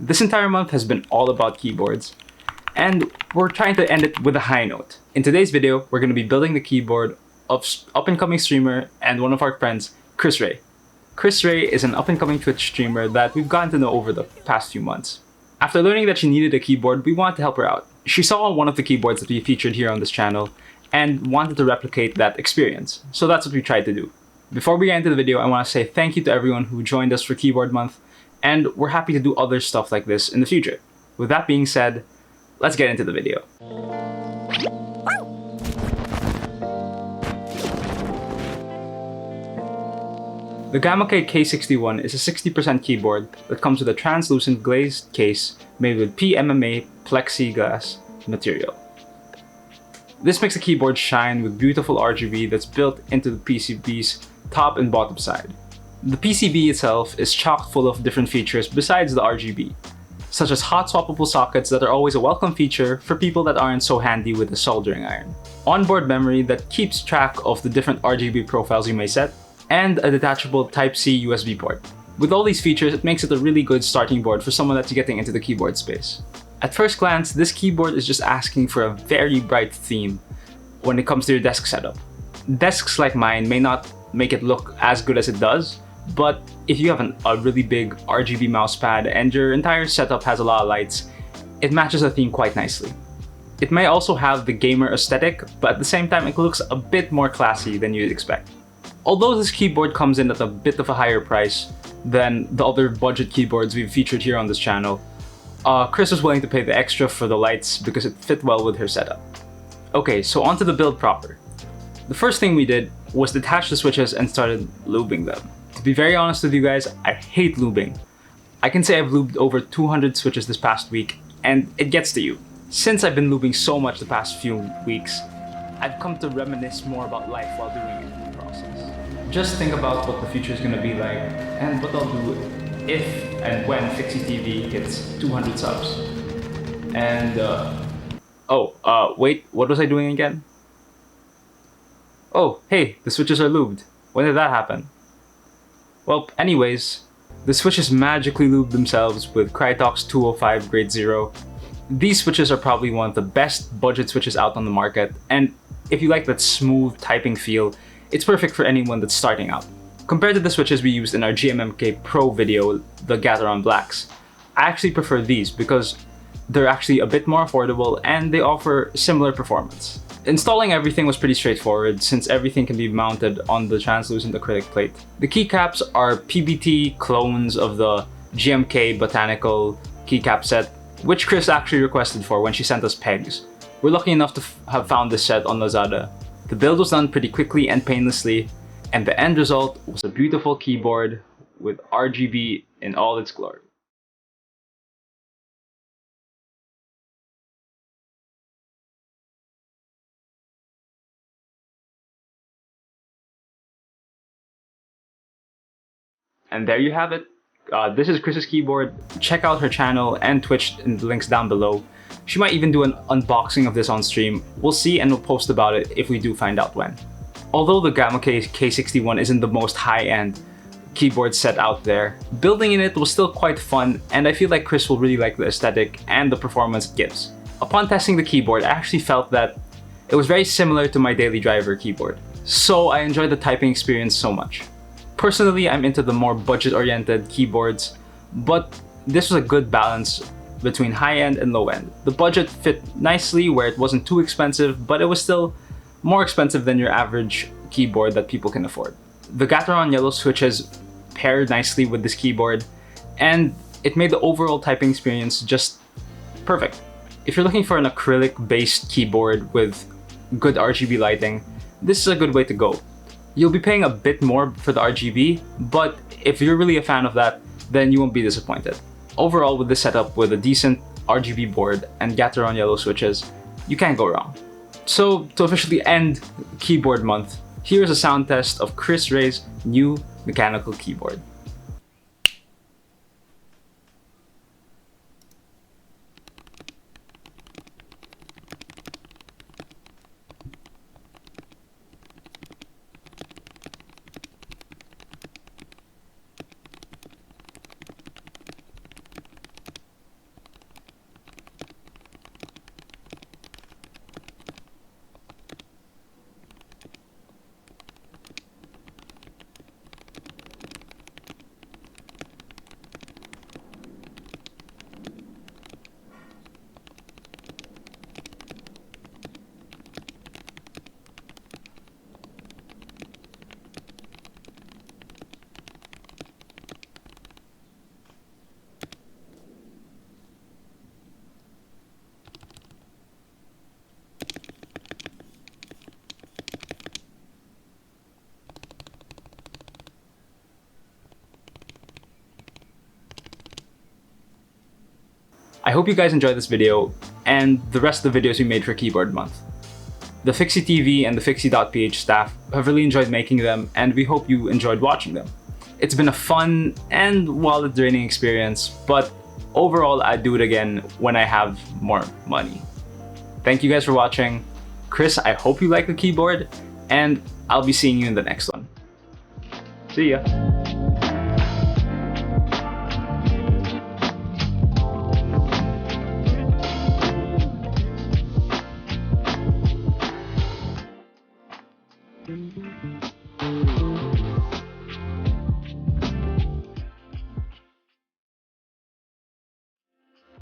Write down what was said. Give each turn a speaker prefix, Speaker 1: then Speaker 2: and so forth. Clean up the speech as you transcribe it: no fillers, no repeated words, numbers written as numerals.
Speaker 1: This entire month has been all about keyboards, and we're trying to end it with a high note. In today's video, we're going to be building the keyboard of up-and-coming streamer and one of our friends, KrisRey. KrisRey is an up-and-coming Twitch streamer that we've gotten to know over the past few months. After learning that she needed a keyboard, we wanted to help her out. She saw one of the keyboards that we featured here on this channel and wanted to replicate that experience, so that's what we tried to do. Before we get into the video, I want to say thank you to everyone who joined us for Keyboard Month, and we're happy to do other stuff like this in the future. With that being said, let's get into the video. The Gamakay K61 is a 60% keyboard that comes with a translucent glazed case made with PMMA plexiglass material. This makes the keyboard shine with beautiful RGB that's built into the PCB's top and bottom side. The PCB itself is chock full of different features besides the RGB, such as hot swappable sockets that are always a welcome feature for people that aren't so handy with a soldering iron, onboard memory that keeps track of the different RGB profiles you may set, and a detachable Type-C USB port. With all these features, it makes it a really good starting board for someone that's getting into the keyboard space. At first glance, this keyboard is just asking for a very bright theme when it comes to your desk setup. Desks like mine may not make it look as good as it does, but if you have a really big RGB mousepad and your entire setup has a lot of lights, it matches the theme quite nicely. It may also have the gamer aesthetic, but at the same time it looks a bit more classy than you'd expect. Although this keyboard comes in at a bit of a higher price than the other budget keyboards we've featured here on this channel, Kris was willing to pay the extra for the lights because it fit well with her setup. Okay, so onto the build proper. The first thing we did was detach the switches and started lubing them. To be very honest with you guys, I hate lubing. I can say I've lubed over 200 switches this past week, and it gets to you. Since I've been lubing so much the past few weeks, I've come to reminisce more about life while doing it in the process. Just think about what the future is going to be like, and what I'll do if and when Fixie TV hits 200 subs. And, wait, what was I doing again? Oh, hey, the switches are lubed. When did that happen? Well, anyways, the switches magically lube themselves with Krytox 205 Grade 0. These switches are probably one of the best budget switches out on the market, and if you like that smooth typing feel, it's perfect for anyone that's starting out. Compared to the switches we used in our GMMK Pro video, the Gateron Blacks, I actually prefer these because they're actually a bit more affordable and they offer similar performance. Installing everything was pretty straightforward since everything can be mounted on the translucent acrylic plate. The keycaps are PBT clones of the GMK Botanical keycap set, which Kris actually requested for when she sent us pegs. We're lucky enough to have found this set on Lazada. The build was done pretty quickly and painlessly, and the end result was a beautiful keyboard with RGB in all its glory. And there you have it. This is Kris's keyboard. Check out her channel and Twitch in the links down below. She might even do an unboxing of this on stream. We'll see, and we'll post about it if we do find out when. Although the Gamakay K61 isn't the most high-end keyboard set out there, building in it was still quite fun, and I feel like Kris will really like the aesthetic and the performance it gives. Upon testing the keyboard, I actually felt that it was very similar to my daily driver keyboard, so I enjoyed the typing experience so much. Personally, I'm into the more budget-oriented keyboards, but this was a good balance between high-end and low-end. The budget fit nicely where it wasn't too expensive, but it was still more expensive than your average keyboard that people can afford. The Gateron yellow switches paired nicely with this keyboard, and it made the overall typing experience just perfect. If you're looking for an acrylic-based keyboard with good RGB lighting, this is a good way to go. You'll be paying a bit more for the RGB, but if you're really a fan of that, then you won't be disappointed. Overall, with this setup with a decent RGB board and Gateron yellow switches, you can't go wrong. So, to officially end Keyboard Month, here's a sound test of KrisRey's new mechanical keyboard. I hope you guys enjoyed this video and the rest of the videos we made for Keyboard Month. The Fixie TV and the Fixie.ph staff have really enjoyed making them, and we hope you enjoyed watching them. It's been a fun and wallet-draining experience, but overall I'd do it again when I have more money. Thank you guys for watching. Kris, I hope you like the keyboard, and I'll be seeing you in the next one. See ya!